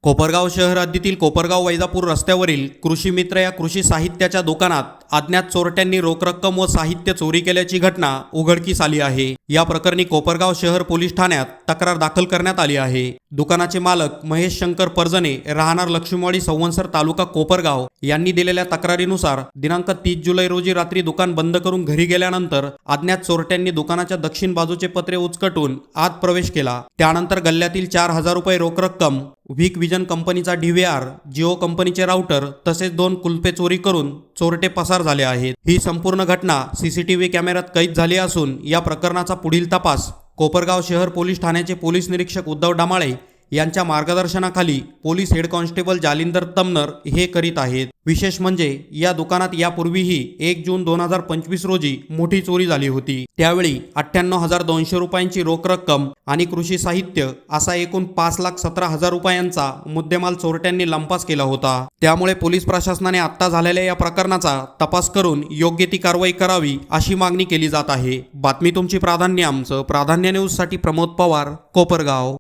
कोपरगाव शहर हद्दीतील कोपरगाव वैजापूर रस्त्यावरील कृषी मित्र या कृषी साहित्याच्या दुकानात अज्ञात चोरट्यांनी रोख रक्कम व साहित्य चोरी केल्याची घटना उघडकीस आली आहे। या प्रकरणी कोपरगाव शहर पोलीस ठाण्यात तक्रार दाखल करण्यात आली आहे। दुकानाचे मालक महेश शंकर परजने राहणार लक्ष्मीवाडी संवंसर तालुका कोपरगाव यांनी दिलेल्या तक्रारीनुसार दिनांक 30 जुलै रोजी रात्री दुकान बंद करून घरी गेल्यानंतर अज्ञात चोरट्यांनी दुकानाच्या दक्षिण बाजूचे पत्रे उचकटून आत प्रवेश केला। त्यानंतर गल्ल्यातील 4,000 रुपये रोख रक्कम, व्हिक विजन कंपनीचा DVR, जिओ कंपनीचे राउटर तसेच 2 कुलपे चोरी करून चोरटे पसार झाले आहेत। ही संपूर्ण घटना CCTV कॅमेऱ्यात कैद झाली असून या प्रकरणाचा पुढील तपास कोपरगाव शहर पोलीस ठाण्याचे पोलीस निरीक्षक उद्धव डामाळे यांच्या मार्गदर्शनाखाली police head constable Jalinder Tamnar हे करीत आहेत। विशेष म्हणजे या दुकानात यापूर्वीही 1 जून 2025 रोजी मोठी चोरी झाली होती। त्यावेळी 98,200 रुपयांची रोख रक्कम आणि कृषी साहित्य असा एकूण 5,17,000 रुपयांचा मुद्देमाल चोरट्यांनी लंपास केला होता। त्यामुळे पोलीस प्रशासनाने आता झालेल्या या प्रकरणाचा तपास करून योग्य ती कारवाई करावी अशी मागणी केली जात आहे। बातमी तुमची प्राधान्य आमचं। प्राधान्य न्यूज साठी प्रमोद पवार, कोपरगाव।